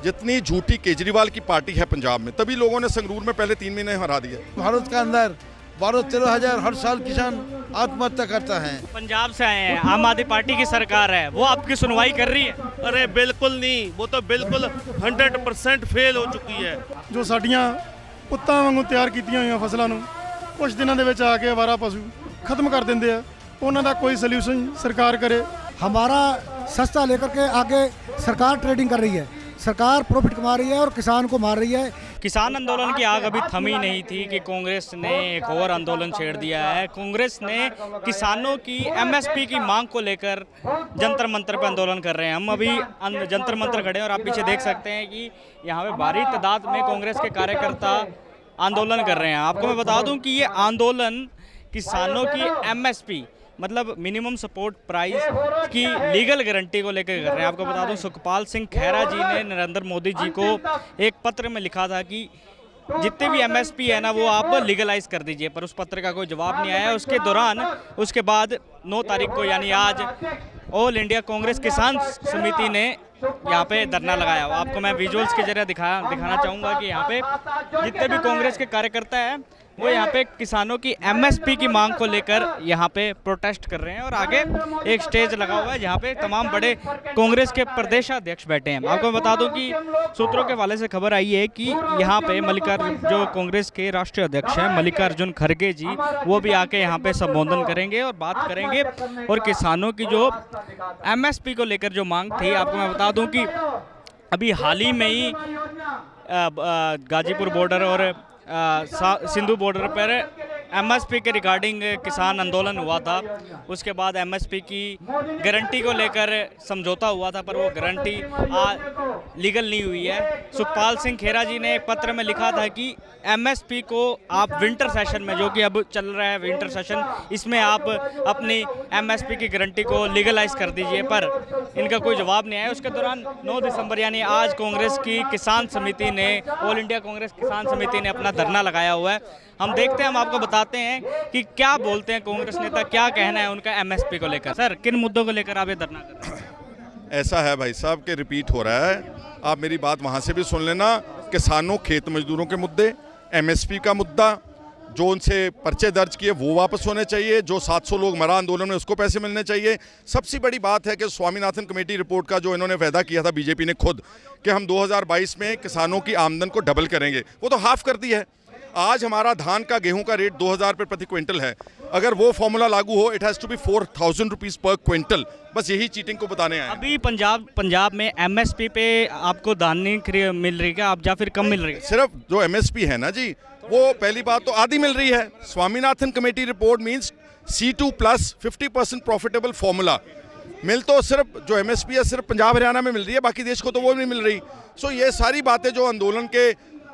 जितनी झूठी केजरीवाल की पार्टी है पंजाब में, तभी लोगों ने संगरूर में पहले 3 महीने हरा दिया। भारत का अंदर 12-13 हज़ार हर साल किसान आत्महत्या करता है। पंजाब से आए हैं, आम आदमी पार्टी की सरकार है, वो आपकी सुनवाई कर रही है? अरे बिल्कुल नहीं, वो तो बिल्कुल 100% फेल हो चुकी है। ਜੋ ਸਾਡੀਆਂ ਪੁੱਤਾਂ ਵਾਂਗੂ ਤਿਆਰ ਕੀਤੀਆਂ ਹੋਈਆਂ ਫਸਲਾਂ ਨੂੰ ਕੁਝ ਦਿਨਾਂ ਦੇ ਵਿੱਚ ਆ ਕੇ ਅਵਾਰਾ ਪਸ਼ੂ ਖਤਮ ਕਰ ਦਿੰਦੇ ਆ, ਉਹਨਾਂ ਦਾ ਕੋਈ ਸੋਲੂਸ਼ਨ ਸਰਕਾਰ ਕਰੇ। हमारा सस्ता लेकर के आगे सरकार ट्रेडिंग कर रही है, सरकार प्रॉफिट कमा रही है और किसान को मार रही है। किसान आंदोलन की आग अभी थमी नहीं थी कि कांग्रेस ने एक और आंदोलन छेड़ दिया है। कांग्रेस ने किसानों की एमएसपी की मांग को लेकर जंतर मंतर पर आंदोलन कर रहे हैं। हम अभी जंतर मंतर खड़े हैं और आप पीछे देख सकते हैं कि यहाँ पे भारी तादाद में कांग्रेस के कार्यकर्ता आंदोलन कर रहे हैं। आपको मैं बता दूं कि ये आंदोलन किसानों की एमएसपी मतलब मिनिमम सपोर्ट प्राइस की लीगल गारंटी को लेकर कर रहे हैं। आपको बता दूं सुखपाल सिंह खैरा जी ने नरेंद्र मोदी जी को एक पत्र में लिखा था कि जितने भी एमएसपी है ना वो आप लीगलाइज कर दीजिए, पर उस पत्र का कोई जवाब नहीं आया। उसके दौरान उसके बाद 9 तारीख को यानी आज ऑल इंडिया कांग्रेस किसान समिति ने यहाँ पे धरना लगाया। आपको मैं विजुअल्स के जरिए दिखाना चाहूँगा कि यहाँ पे जितने भी कांग्रेस के कार्यकर्ता हैं वो यहाँ पे किसानों की एमएसपी की मांग को लेकर यहाँ पे प्रोटेस्ट कर रहे हैं और आगे एक स्टेज लगा हुआ है जहाँ पे तमाम बड़े कांग्रेस के प्रदेशाध्यक्ष बैठे हैं। आपको मैं बता दूं कि सूत्रों के हवाले से खबर आई है कि यहाँ पे जो कांग्रेस के राष्ट्रीय अध्यक्ष हैं मल्लिकार्जुन खड़गे जी, वो भी आके यहाँ पे संबोधन करेंगे और बात करेंगे और किसानों की जो एमएसपी को लेकर जो मांग थी। आपको मैं बता दूँ कि अभी हाल ही में ही गाजीपुर बॉर्डर और सिंधु बॉर्डर पर एमएसपी के रिगार्डिंग किसान आंदोलन हुआ था। उसके बाद एमएसपी की गारंटी को लेकर समझौता हुआ था, पर वो गारंटी लीगल नहीं हुई है। सुखपाल सिंह खेरा जी ने एक पत्र में लिखा था कि एमएसपी को आप विंटर सेशन में, जो कि अब चल रहा है विंटर सेशन, इसमें आप अपनी एमएसपी की गारंटी को लीगलाइज कर दीजिए, पर इनका कोई जवाब नहीं आया। उसके दौरान 9 दिसंबर यानी आज कांग्रेस की किसान समिति ने, ऑल इंडिया कांग्रेस किसान समिति ने अपना धरना लगाया हुआ है। हम देखते हैं, हम आपको बताते हैं कि क्या बोलते हैं कांग्रेस नेता, क्या कहना है उनका एमएसपी को लेकर। सर, किन मुद्दों को लेकर आप ये धरना कर रहे हैं? ऐसा है भाई साहब कि रिपीट हो रहा है, आप मेरी बात वहाँ से भी सुन लेना। किसानों खेत मजदूरों के मुद्दे, एमएसपी का मुद्दा, जो उनसे पर्चे दर्ज किए वो वापस होने चाहिए, जो 700 लोग मरा आंदोलन में उसको पैसे मिलने चाहिए। सबसे बड़ी बात है कि स्वामीनाथन कमेटी रिपोर्ट का जो इन्होंने वायदा किया था बीजेपी ने खुद कि हम 2022 में किसानों की आमदन को डबल करेंगे, वो तो हाफ कर दिया है। आज हमारा धान का गेहूं का रेट 2000 रुपये प्रति क्विंटल है। अगर वो फॉर्मूला लागू हो, it has to be 4000 rupees per quintal. बस यही चीटिंग को बताने आए। अभी पंजाब में एमएसपी पे आपको दान नहीं मिल रही क्या, आप या फिर कम मिल रही है? सिर्फ जो एमएसपी है ना जी, वो पहली बात तो आधी मिल रही है। Swaminathan committee report means C2 plus 50% profitable formula मिल तो सिर्फ जो एमएसपी है सिर्फ पंजाब हरियाणा में मिल रही है, बाकी देश को तो वो नहीं मिल रही। सो ये सारी बातें जो आंदोलन के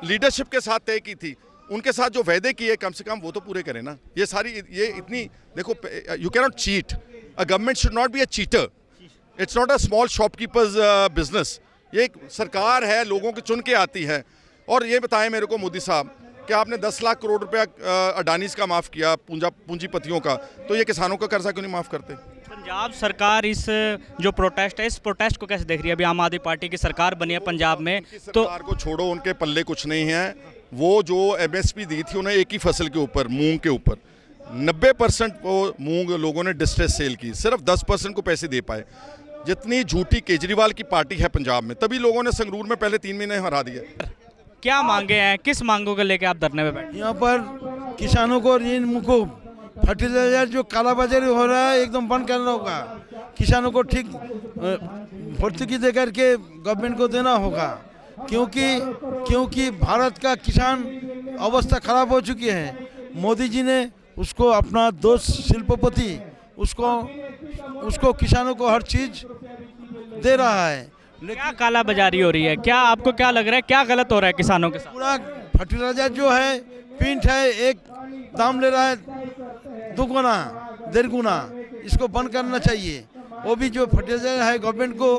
लीडरशिप के साथ तय की थी, उनके साथ जो वायदे किए कम से कम वो तो पूरे करें ना। ये सारी ये इतनी देखो, you can not cheat, a government should not be a cheater, it's not a small shopkeepers business. ये एक सरकार है, लोगों की चुन के आती है। और ये बताएं मेरे को मोदी साहब कि आपने 10 लाख करोड़ रुपया अडानीज का माफ़ किया, पूंजीपतियों का, तो ये किसानों का कर्जा क्यों नहीं माफ़ करते? पंजाब सरकार इस जो प्रोटेस्ट है, इस प्रोटेस्ट को कैसे देख रही है? अभी आम आदमी पार्टी की सरकार बनी है पंजाब में, तो सरकार को छोड़ो, उनके पल्ले कुछ नहीं है। वो जो एमएसपी दी थी उन्हें एक ही फसल के ऊपर, मूंग के ऊपर, 90% वो मूंग लोगों ने डिस्ट्रेस सेल की, सिर्फ 10% को पैसे दे पाए। जितनी झूठी केजरीवाल की पार्टी है पंजाब में, तभी लोगों ने संगरूर में पहले 3 महीने हरा दिया। क्या मांगे हैं, किस मांगों को लेकर आप धरने में बैठे? यहाँ पर किसानों को ऋण मुको फर्टिलाइजर जो कालाबाजारी हो रहा है एकदम बंद करना होगा। किसानों को ठीक भर्ती दे करके गवर्नमेंट को देना होगा, क्योंकि भारत का किसान अवस्था खराब हो चुकी है। मोदी जी ने उसको अपना दोस्त शिल्पपति उसको किसानों को हर चीज़ दे रहा है। क्या काला बाजारी हो रही है? क्या आपको क्या लग रहा है, क्या गलत हो रहा है किसानों के साथ? पूरा फर्टिलाइजर जो है पिंट है, एक दाम ले रहा है 2 गुना 1.5 गुना। इसको बंद करना चाहिए। वो भी जो फर्टिलाइजर है गवर्नमेंट को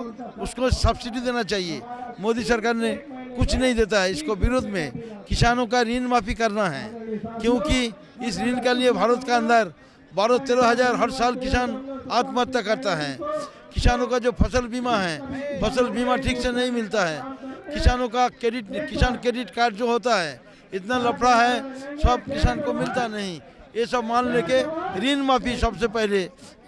उसको सब्सिडी देना चाहिए। मोदी सरकार ने कुछ नहीं देता है। इसको विरोध में किसानों का ऋण माफ़ी करना है, क्योंकि इस ऋण के लिए भारत का अंदर 12-13 हज़ार हर साल किसान आत्महत्या करता है। किसानों का जो फसल बीमा है, फसल बीमा ठीक से नहीं मिलता है। किसानों का किसान क्रेडिट कार्ड जो होता है इतना लफड़ा है, सब किसान को मिलता नहीं। ये सब मान लेके ऋण माफी, सबसे पहले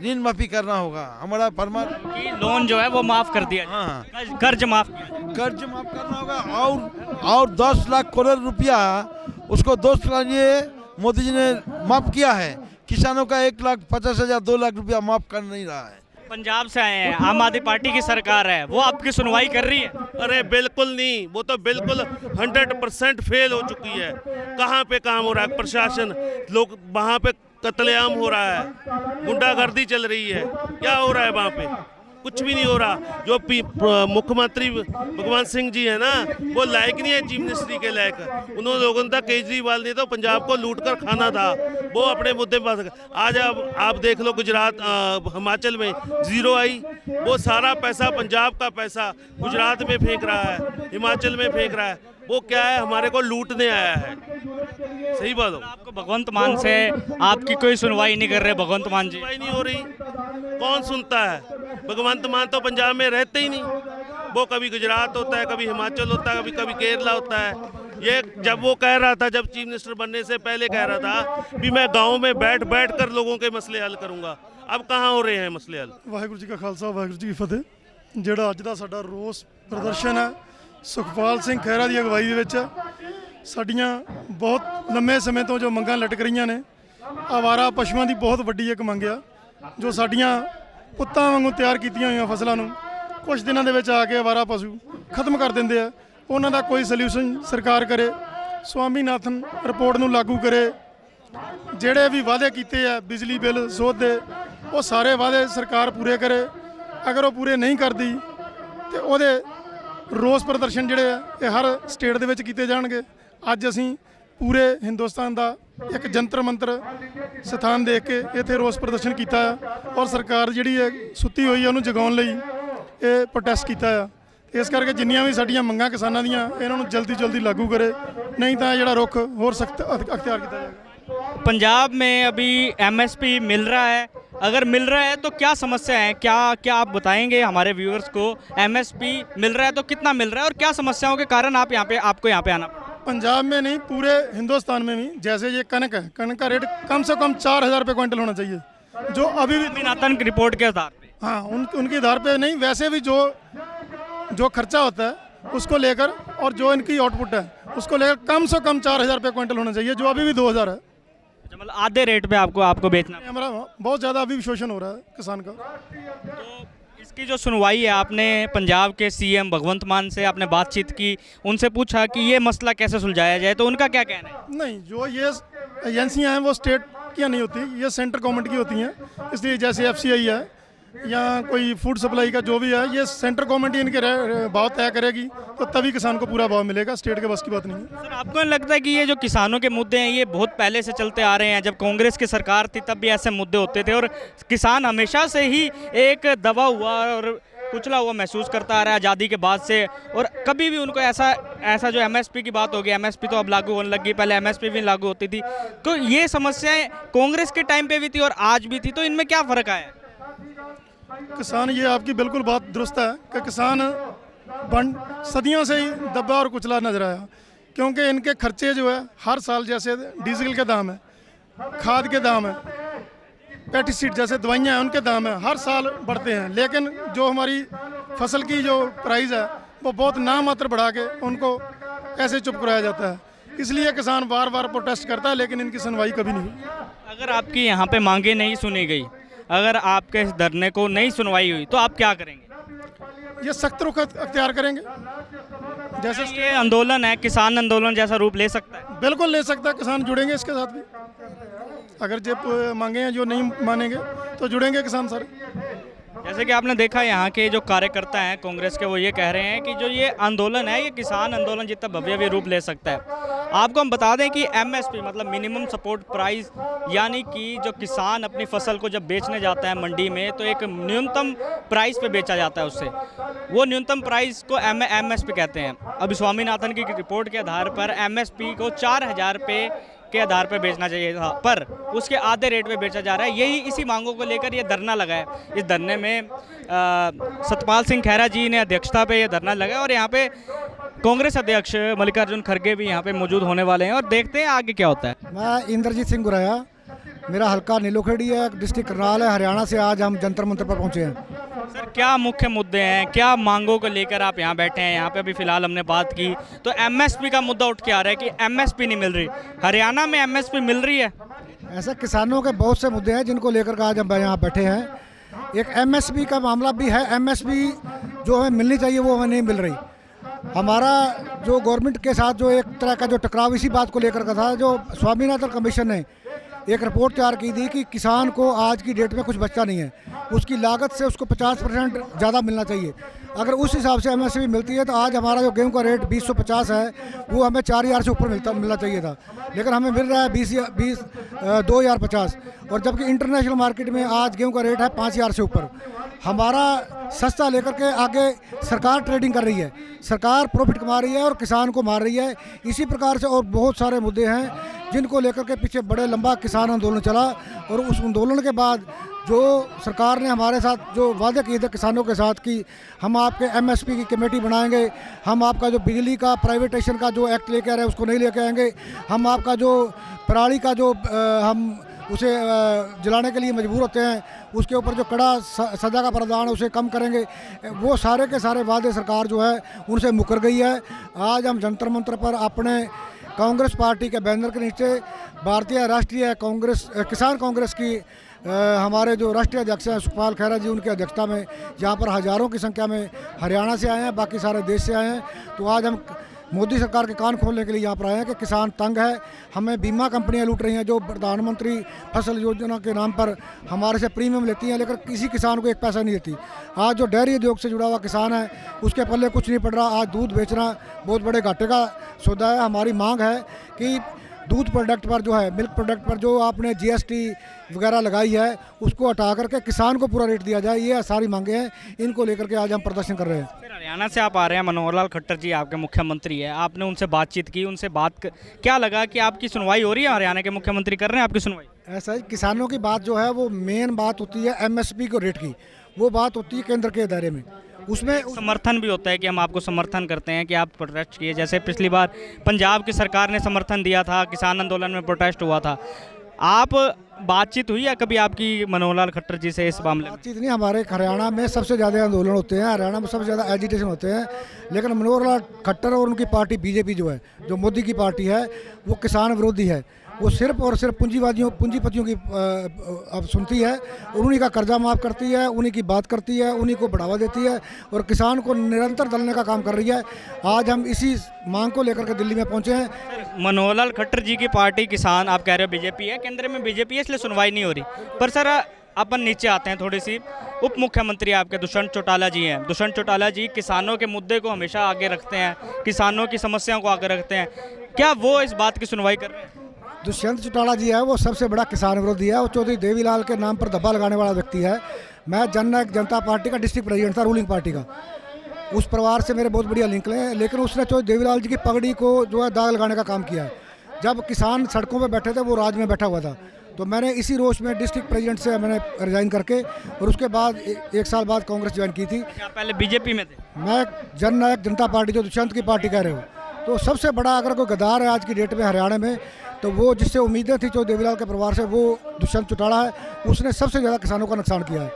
ऋण माफी करना होगा। हमारा फरमान कि लोन जो है वो माफ कर दिया जाए। हाँ, कर्ज माफ। कर्ज माफ करना होगा और 10 लाख करोड़ रुपया उसको 2 साल लिए मोदी जी ने माफ किया है। किसानों का 1,50,000 2 लाख रुपया माफ कर नहीं रहा है। पंजाब से आए हैं, आम आदमी पार्टी की सरकार है, वो आपकी सुनवाई कर रही है? अरे बिल्कुल नहीं, वो तो बिल्कुल 100% फेल हो चुकी है। कहाँ पे काम हो रहा है, प्रशासन, लोग वहाँ पे कत्लेआम हो रहा है, गुंडागर्दी चल रही है, क्या हो रहा है वहाँ पे? कुछ भी नहीं हो रहा। जो मुख्यमंत्री भगवंत सिंह जी है ना, वो लायक नहीं है चीफ मिनिस्ट्री के लायक। उन्होंने लोगों ने केजरीवाल ने तो पंजाब को लूट कर खाना था, वो अपने मुद्दे पर। आज आप देख लो गुजरात, हिमाचल में जीरो आई, वो सारा पैसा पंजाब का पैसा गुजरात में फेंक रहा है, हिमाचल में फेंक रहा है। वो क्या है, हमारे को लूटने आया है। सही बात हो। आपको भगवंत मान से आपकी कोई सुनवाई नहीं कर रहे भगवंत मान जी? सुनवाई नहीं हो रही, कौन सुनता है? भगवंत मान तो पंजाब में रहते ही नहीं, वो कभी गुजरात होता है, कभी हिमाचल होता है, कभी केरला होता है। ये जब वो कह रहा था, जब चीफ मिनिस्टर बनने से पहले कह रहा था भी मैं गांव में बैठ कर लोगों के मसले हल करूंगा। अब कहाँ हो रहे हैं मसले हल? ਵਾਹਿਗੁਰੂ ਜੀ ਕਾ ਖਾਲਸਾ ਵਾਹਿਗੁਰੂ ਜੀ ਕੀ ਫਤਿਹ। ਜਿਹੜਾ ਅੱਜ ਦਾ ਸਾਡਾ ਰੋਸ ਪ੍ਰਦਰਸ਼ਨ ਹੈ ਸੁਖਪਾਲ ਸਿੰਘ ਖਹਿਰਾ ਦੀ ਅਗਵਾਈ ਦੇ ਵਿੱਚ ਸਾਡੀਆਂ ਬਹੁਤ ਲੰਮੇ ਸਮੇਂ ਤੋਂ ਜੋ ਮੰਗਾਂ ਲਟਕ ਰਹੀਆਂ ਨੇ। ਆਵਾਰਾ ਪਸ਼ੂਆਂ ਦੀ ਬਹੁਤ ਵੱਡੀ ਇੱਕ ਮੰਗ ਆ, ਜੋ ਸਾਡੀਆਂ ਪੁੱਤਾਂ ਵਾਂਗੂ ਤਿਆਰ ਕੀਤੀਆਂ ਹੋਈਆਂ ਫਸਲਾਂ ਨੂੰ ਕੁਝ ਦਿਨਾਂ ਦੇ ਵਿੱਚ ਆ ਕੇ ਆਵਾਰਾ ਪਸ਼ੂ ਖਤਮ ਕਰ ਦਿੰਦੇ ਆ। ਉਹਨਾਂ ਦਾ ਕੋਈ ਸੋਲੂਸ਼ਨ ਸਰਕਾਰ ਕਰੇ, ਸਵਾਮੀਨਾਥਨ ਰਿਪੋਰਟ ਨੂੰ ਲਾਗੂ ਕਰੇ। ਜਿਹੜੇ ਵੀ ਵਾਅਦੇ ਕੀਤੇ ਆ ਬਿਜਲੀ ਬਿੱਲ ਸੋਧ ਦੇ, ਉਹ ਸਾਰੇ ਵਾਅਦੇ ਸਰਕਾਰ ਪੂਰੇ ਕਰੇ। ਅਗਰ ਉਹ ਪੂਰੇ ਨਹੀਂ ਕਰਦੀ ਤੇ ਉਹਦੇ ਰੋਸ ਪ੍ਰਦਰਸ਼ਨ ਜਿਹੜੇ ਆ ਇਹ ਹਰ ਸਟੇਟ ਦੇ ਵਿੱਚ ਕੀਤੇ ਜਾਣਗੇ। ਅੱਜ ਅਸੀਂ ਪੂਰੇ ਹਿੰਦੁਸਤਾਨ ਦਾ ਇੱਕ ਜੰਤਰ ਮੰਤਰ ਸਥਾਨ ਦੇਖ ਕੇ ਇੱਥੇ ਰੋਸ ਪ੍ਰਦਰਸ਼ਨ ਕੀਤਾ ਆ ਔਰ ਸਰਕਾਰ ਜਿਹੜੀ ਹੈ ਸੁੱਤੀ ਹੋਈ ਆ ਉਹਨੂੰ ਜਗਾਉਣ ਲਈ ਇਹ ਪ੍ਰੋਟੈਸਟ ਕੀਤਾ ਆ। ਇਸ ਕਰਕੇ ਜਿੰਨੀਆਂ ਵੀ ਸਾਡੀਆਂ ਮੰਗਾਂ ਕਿਸਾਨਾਂ ਦੀਆਂ ਇਹਨਾਂ ਨੂੰ ਜਲਦੀ ਲਾਗੂ ਕਰੇ, ਨਹੀਂ ਤਾਂ ਜਿਹੜਾ ਰੁੱਖ ਹੋਰ ਸਖਤ ਅਖਤਿਆਰ ਕੀਤਾ ਜਾਏਗਾ। पंजाब में अभी एमएसपी मिल रहा है, अगर मिल रहा है तो क्या समस्या है, क्या आप बताएंगे हमारे व्यूअर्स को? एमएसपी मिल रहा है तो कितना मिल रहा है और क्या समस्याओं के कारण आपको यहाँ पे आना पड़ा? पंजाब में नहीं, पूरे हिंदुस्तान में भी। जैसे ये कनक है, कनक का रेट कम से कम 4,000 रुपये क्विंटल होना चाहिए, जो अभी भी स्वामीनाथन की रिपोर्ट के आधार पे। हाँ, उनके आधार पे नहीं, वैसे भी जो खर्चा होता है उसको लेकर और जो इनकी आउटपुट है उसको लेकर कम से कम 4,000 रुपये क्विंटल होना चाहिए, जो अभी भी 2,000 है। मतलब आधे रेट पे आपको बेचना। हमारा बहुत ज़्यादा अभी भी शोषण हो रहा है किसान का। तो इसकी जो सुनवाई है, आपने पंजाब के सीएम भगवंत मान से आपने बातचीत की, उनसे पूछा कि ये मसला कैसे सुलझाया जाए, तो उनका क्या कहना है? नहीं, जो ये एजेंसियां हैं वो स्टेट की नहीं होती, ये सेंट्रल गवर्नमेंट की होती हैं। इसलिए जैसे FCI है या कोई फूड सप्लाई का जो भी है, ये सेंट्रल गवर्नमेंट ही इनके भाव तय करेगी, तो तभी किसान को पूरा भाव मिलेगा। स्टेट के बस की बात नहीं है। सर, आपको नहीं लगता है कि ये जो किसानों के मुद्दे हैं ये बहुत पहले से चलते आ रहे हैं? जब कांग्रेस की सरकार थी तब भी ऐसे मुद्दे होते थे और किसान हमेशा से ही एक दबा हुआ और कुचला हुआ महसूस करता आ रहा है आज़ादी के बाद से। और कभी भी उनको ऐसा जो MSP की बात होगी, MSP तो अब लागू होने लगी, पहले MSP भी लागू होती थी, तो ये समस्याएं कांग्रेस के टाइम पे भी थी और आज भी थी, तो इनमें क्या फ़र्क आया? किसान, ये आपकी बिल्कुल बात दुरुस्त है कि किसान सदियों से ही दबा और कुचला नजर आया, क्योंकि इनके खर्चे जो है हर साल, जैसे डीजल के दाम है, खाद के दाम है, पेस्टिसाइड जैसे दवाइयाँ हैं उनके दाम है, हर साल बढ़ते हैं। लेकिन जो हमारी फसल की जो प्राइस है वो बहुत नामात्र बढ़ा के उनको ऐसे चुप कराया जाता है। इसलिए किसान बार बार प्रोटेस्ट करता है, लेकिन इनकी सुनवाई कभी नहीं हुई। अगर आपकी यहाँ पे मांगे नहीं सुनी गई, अगर आपके इस धरने को नहीं सुनवाई हुई, तो आप क्या करेंगे? ये सख्त रुख अख्तियार करेंगे। जैसे ये आंदोलन है, किसान आंदोलन जैसा रूप ले सकता है? बिल्कुल ले सकता है, किसान जुड़ेंगे इसके साथ भी। अगर जब मांगे हैं जो नहीं मानेंगे तो जुड़ेंगे किसान सारे। जैसे कि आपने देखा यहाँ के जो कार्यकर्ता हैं कांग्रेस के, वो ये कह रहे हैं कि जो ये आंदोलन है ये किसान आंदोलन जितना भव्य भी रूप ले सकता है। आपको हम बता दें कि MSP मतलब मिनिमम सपोर्ट प्राइस, यानी कि जो किसान अपनी फसल को जब बेचने जाता है मंडी में तो एक न्यूनतम प्राइस पे बेचा जाता है उससे, वो न्यूनतम प्राइस को MSP कहते हैं। अभी स्वामीनाथन की रिपोर्ट के आधार पर MSP को 4,000 रुपये के आधार पर बेचना चाहिए था, पर उसके आधे रेट पे बेचा जा रहा है। यही इसी मांगों को लेकर ये धरना लगा है। इस धरने में सतपाल सिंह खैरा जी ने अध्यक्षता पे ये धरना लगा और यहाँ पे कांग्रेस अध्यक्ष मल्लिकार्जुन खड़गे भी यहाँ पे मौजूद होने वाले हैं और देखते हैं आगे क्या होता है। मैं इंद्रजीत सिंह गुराया, मेरा हल्का नीलोखेड़ी है, डिस्ट्रिक्ट करनाल है, हरियाणा से आज हम जंतर मंतर पर पहुंचे हैं। सर क्या मुख्य मुद्दे हैं, क्या मांगों को लेकर आप यहाँ बैठे हैं? यहाँ पे अभी फिलहाल हमने बात की तो एमएसपी का मुद्दा उठ के आ रहा है कि एमएसपी नहीं मिल रही। हरियाणा में एमएसपी मिल रही है? ऐसे किसानों के बहुत से मुद्दे हैं जिनको लेकर के आज हम यहाँ बैठे हैं। एक एमएसपी का मामला भी है, एमएसपी जो हमें मिलनी चाहिए वो हमें नहीं मिल रही। हमारा जो गवर्नमेंट के साथ जो एक तरह का जो टकराव इसी बात को लेकर का था, जो स्वामीनाथन कमीशन ने एक रिपोर्ट तैयार की थी कि किसान को आज की डेट में कुछ बचता नहीं है, उसकी लागत से उसको 50% ज़्यादा मिलना चाहिए। अगर उस हिसाब से एमएसपी मिलती है तो आज हमारा जो गेहूं का रेट 2050 है वो हमें 4000 से ऊपर मिलना चाहिए था, लेकिन हमें मिल रहा है 2050, और जबकि इंटरनेशनल मार्केट में आज गेहूं का रेट है 5000 से ऊपर। हमारा सस्ता लेकर के आगे सरकार ट्रेडिंग कर रही है, सरकार प्रॉफिट कमा रही है और किसान को मार रही है। इसी प्रकार से और बहुत सारे मुद्दे हैं जिनको लेकर के पीछे बड़े लंबा किसान आंदोलन चला, और उस आंदोलन के बाद जो सरकार ने हमारे साथ जो वादे किए थे किसानों के साथ कि हम आपके एमएसपी की कमेटी बनाएंगे, हम आपका जो बिजली का प्राइवेटाइजेशन का जो एक्ट लेके आ रहे हैं उसको नहीं लेके आएंगे, हम आपका जो पराली का जो हम उसे जलाने के लिए मजबूर होते हैं उसके ऊपर जो कड़ा सजा का प्रावधान है उसे कम करेंगे। वो सारे के सारे वादे सरकार जो है उनसे मुकर गई है। आज हम जंतर मंतर पर अपने कांग्रेस पार्टी के बैनर के नीचे भारतीय राष्ट्रीय कांग्रेस किसान कांग्रेस की हमारे जो राष्ट्रीय अध्यक्ष हैं सुखपाल खैरा जी, उनकी अध्यक्षता में यहाँ पर हज़ारों की संख्या में हरियाणा से आए हैं, बाकी सारे देश से आए हैं। तो आज हम मोदी सरकार के कान खोलने के लिए यहाँ पर आए हैं कि किसान तंग है, हमें बीमा कंपनियां लूट रही हैं जो प्रधानमंत्री फसल योजना के नाम पर हमारे से प्रीमियम लेती हैं, लेकिन किसी किसान को एक पैसा नहीं देती। आज जो डेयरी उद्योग से जुड़ा हुआ किसान है उसके पल्ले कुछ नहीं पड़ रहा, आज दूध बेचना बहुत बड़े घाटे का सौदा है। हमारी मांग है कि दूध प्रोडक्ट पर जो है, मिल्क प्रोडक्ट पर जो आपने जीएसटी वगैरह लगाई है उसको हटा करके किसान को पूरा रेट दिया जाए। ये सारी मांगे हैं, इनको लेकर के आज हम प्रदर्शन कर रहे हैं। फिर हरियाणा से आप आ रहे हैं, मनोहर लाल खट्टर जी आपके मुख्यमंत्री है, आपने उनसे बातचीत की, उनसे क्या लगा कि आपकी सुनवाई हो रही है? हरियाणा के मुख्यमंत्री कर रहे हैं आपकी सुनवाई? ऐसा है, किसानों की बात जो है वो मेन बात होती है एमएसपी को रेट की, वो बात होती है केंद्र के दायरे में। उसमें समर्थन भी होता है कि हम आपको समर्थन करते हैं कि आप प्रोटेस्ट किए, जैसे पिछली बार पंजाब की सरकार ने समर्थन दिया था, किसान आंदोलन में प्रोटेस्ट हुआ था। आप बातचीत हुई है कभी आपकी मनोहर लाल खट्टर जी से इस मामले में? बातचीत नहीं, हमारे हरियाणा में सबसे ज़्यादा आंदोलन होते हैं, हरियाणा में सबसे ज़्यादा एजिटेशन होते हैं, लेकिन मनोहर लाल खट्टर और उनकी पार्टी बीजेपी जो है, जो मोदी की पार्टी है, वो किसान विरोधी है। वो सिर्फ और सिर्फ पूंजीपतियों की अब सुनती है, और उन्हीं का कर्जा माफ़ करती है, उन्हीं की बात करती है, उन्हीं को बढ़ावा देती है और किसान को निरंतर दलने का काम कर रही है। आज हम इसी मांग को लेकर के दिल्ली में पहुंचे हैं। मनोहर लाल खट्टर जी की पार्टी किसान, आप कह रहे हो बीजेपी है, केंद्र में बीजेपी है, इसलिए सुनवाई नहीं हो रही। पर सर अपन नीचे आते हैं थोड़ी सी, उप मुख्यमंत्री आपके दुष्यंत चौटाला जी हैं। दुष्यंत चौटाला जी किसानों के मुद्दे को हमेशा आगे रखते हैं, किसानों की समस्याओं को आगे रखते हैं, क्या वो इस बात की सुनवाई कर रहे हैं? दुष्यंत चौटाला जी है वो सबसे बड़ा किसान विरोधी है, वो चौधरी देवीलाल के नाम पर धब्बा लगाने वाला व्यक्ति है। मैं जननायक जनता पार्टी का डिस्ट्रिक्ट प्रेसिडेंट था, रूलिंग पार्टी का, उस परिवार से मेरे बहुत बढ़िया लिंक हैं, लेकिन उसने चौधरी देवीलाल जी की पगड़ी को जो है दाग लगाने का काम किया है। जब किसान सड़कों पर बैठे थे वो राज में बैठा हुआ था, तो मैंने इसी रोष में डिस्ट्रिक्ट प्रेसिडेंट से मैंने रिजाइन करके और उसके बाद एक साल बाद कांग्रेस ज्वाइन की थी। क्या पहले बीजेपी में थे? मैं जननायक जनता पार्टी, जो दुष्यंत की पार्टी कह रहे हो, तो सबसे बड़ा अगर कोई गद्दार है आज की डेट में हरियाणा में, तो वो जिससे उम्मीदें थी चौधरी देवीलाल के परिवार से, वो दुष्यंत चौटाला है। उसने सबसे ज़्यादा किसानों का नुकसान किया है।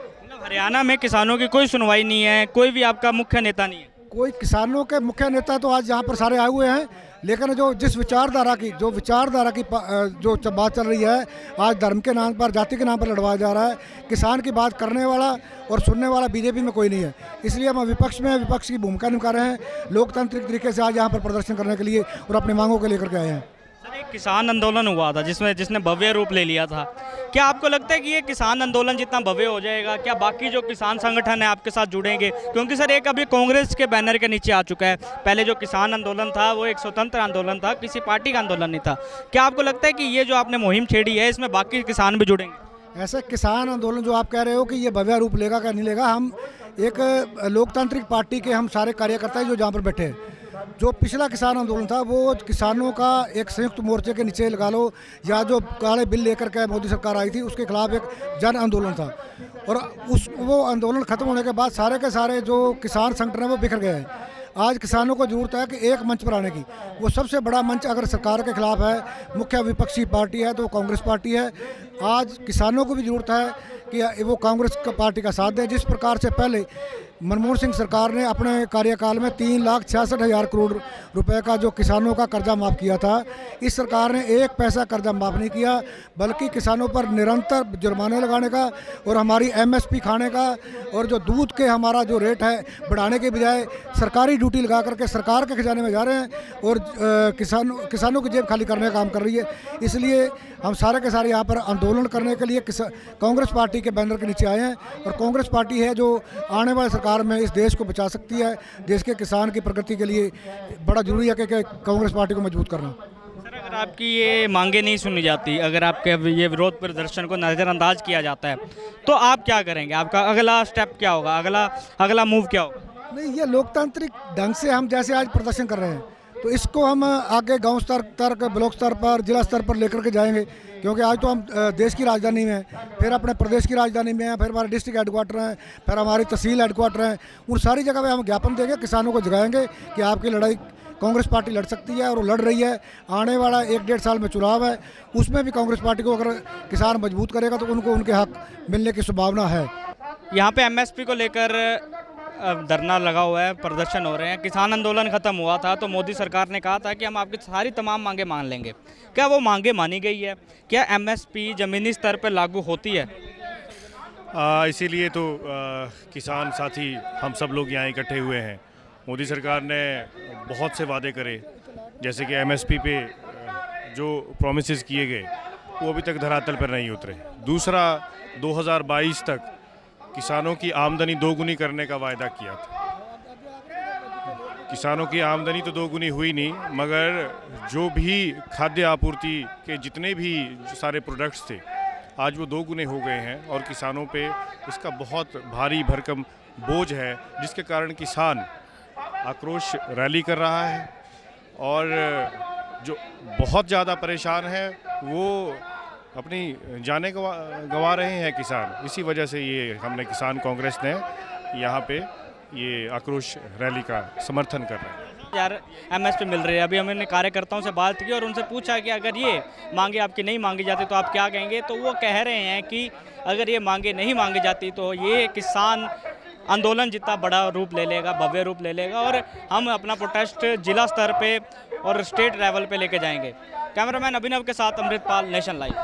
हरियाणा में किसानों की कोई सुनवाई नहीं है, कोई भी आपका मुख्य नेता नहीं है? कोई किसानों के मुख्य नेता तो आज यहाँ पर सारे आए हुए हैं, लेकिन जिस विचारधारा की जो बात चल रही है, आज धर्म के नाम पर, जाति के नाम पर लड़वाया जा रहा है, किसान की बात करने वाला और सुनने वाला बीजेपी में कोई नहीं है। इसलिए हम विपक्ष में विपक्ष की भूमिका निभा रहे हैं, लोकतांत्रिक तरीके से आज यहाँ पर प्रदर्शन करने के लिए और अपनी मांगों को लेकर के आए हैं। सर एक किसान आंदोलन हुआ था जिसने भव्य रूप ले लिया था, क्या आपको लगता है कि ये किसान आंदोलन जितना भव्य हो जाएगा, क्या बाकी जो किसान संगठन है आपके साथ जुड़ेंगे? क्योंकि सर एक अभी कांग्रेस के बैनर के नीचे आ चुका है, पहले जो किसान आंदोलन था वो एक स्वतंत्र आंदोलन था, किसी पार्टी का आंदोलन नहीं था। क्या आपको लगता है कि ये जो आपने मुहिम छेड़ी है इसमें बाकी किसान भी जुड़ेंगे? ऐसे किसान आंदोलन जो आप कह रहे हो कि ये भव्य रूप लेगा क्या नहीं लेगा, हम एक लोकतांत्रिक पार्टी के हम सारे कार्यकर्ता जो जहाँ पर बैठे हैं, जो पिछला किसान आंदोलन था वो किसानों का एक संयुक्त मोर्चे के नीचे लगा लो, या जो काले बिल लेकर के मोदी सरकार आई थी उसके खिलाफ एक जन आंदोलन था, और वो आंदोलन खत्म होने के बाद सारे के सारे जो किसान संगठन है वो बिखर गए हैं। आज किसानों को जरूरत है कि एक मंच पर आने की। वो सबसे बड़ा मंच अगर सरकार के खिलाफ है, मुख्य विपक्षी पार्टी है तो वो कांग्रेस पार्टी है। आज किसानों को भी जरूरत है कि वो कांग्रेस पार्टी का साथ दें। जिस प्रकार से पहले मनमोहन सिंह सरकार ने अपने कार्यकाल में 3,66,000 करोड़ रुपए का जो किसानों का कर्जा माफ़ किया था, इस सरकार ने एक पैसा कर्जा माफ़ नहीं किया, बल्कि किसानों पर निरंतर जुर्माने लगाने का और हमारी MSP खाने का और जो दूध के हमारा जो रेट है बढ़ाने के बजाय सरकारी ड्यूटी लगा करके सरकार के खजाने में जा रहे हैं और किसानों की जेब खाली करने का काम कर रही है। इसलिए हम सारे के सारे यहाँ पर आंदोलन करने के लिए कांग्रेस पार्टी के बैनर के नीचे आए हैं और कांग्रेस पार्टी है जो आने वाले सरकार में इस देश को बचा सकती है। देश के किसान की प्रगति के लिए बड़ा जरूरी है कि कांग्रेस पार्टी को मजबूत करना। सर, अगर आपकी ये मांगे नहीं सुनी जाती, अगर आपके ये विरोध प्रदर्शन को नज़रअंदाज किया जाता है, तो आप क्या करेंगे? आपका अगला स्टेप क्या होगा? अगला मूव क्या होगा? नहीं, ये लोकतांत्रिक ढंग से हम जैसे आज प्रदर्शन कर रहे हैं तो इसको हम आगे गांव स्तर तक, ब्लॉक स्तर पर, जिला स्तर पर लेकर के जाएंगे, क्योंकि आज तो हम देश की राजधानी में हैं, फिर अपने प्रदेश की राजधानी में हैं, फिर हमारे डिस्ट्रिक्ट हेडक्वार्टर हैं, फिर हमारी तहसील हेडक्वार्टर हैं। उन सारी जगह पे हम ज्ञापन देंगे, किसानों को जगाएंगे कि आपकी लड़ाई कांग्रेस पार्टी लड़ सकती है और वो लड़ रही है। आने वाला 1-1.5 साल में चुनाव है, उसमें भी कांग्रेस पार्टी को अगर किसान मजबूत करेगा तो उनको उनके हक मिलने की संभावना है। यहाँ पे MSP को लेकर धरना लगा हुआ है, प्रदर्शन हो रहे हैं। किसान आंदोलन खत्म हुआ था तो मोदी सरकार ने कहा था कि हम आपकी सारी तमाम मांगे मान लेंगे। क्या वो मांगे मानी गई है? क्या MSP ज़मीनी स्तर पर लागू होती है? इसीलिए तो किसान साथी हम सब लोग यहाँ इकट्ठे हुए हैं। मोदी सरकार ने बहुत से वादे करे, जैसे कि MSP पे जो प्रॉमिसेस किए गए वो अभी तक धरातल पर नहीं उतरे। दूसरा, 2022 तक किसानों की आमदनी दोगुनी करने का वायदा किया था। किसानों की आमदनी तो दोगुनी हुई नहीं, मगर जो भी खाद्य आपूर्ति के जितने भी सारे प्रोडक्ट्स थे आज वो दोगुने हो गए हैं और किसानों पे इसका बहुत भारी भरकम बोझ है, जिसके कारण किसान आक्रोश रैली कर रहा है और जो बहुत ज़्यादा परेशान है वो अपनी जानें गंवा रहे हैं किसान। इसी वजह से ये हमने किसान कांग्रेस ने यहाँ पे ये आक्रोश रैली का समर्थन कर रहे हैं। यार MSP मिल रही है। अभी हमने कार्यकर्ताओं से बात की और उनसे पूछा कि अगर ये मांगे आपकी नहीं मांगी जाती तो आप क्या कहेंगे, तो वो कह रहे हैं कि अगर ये मांगे नहीं मांगी जाती तो ये किसान आंदोलन जितना बड़ा रूप ले लेगा, भव्य रूप ले लेगा और हम अपना प्रोटेस्ट जिला स्तर पे और स्टेट लेवल पे लेके जाएंगे। कैमरामैन अभिनव के साथ अमृतपाल, नेशन लाइव।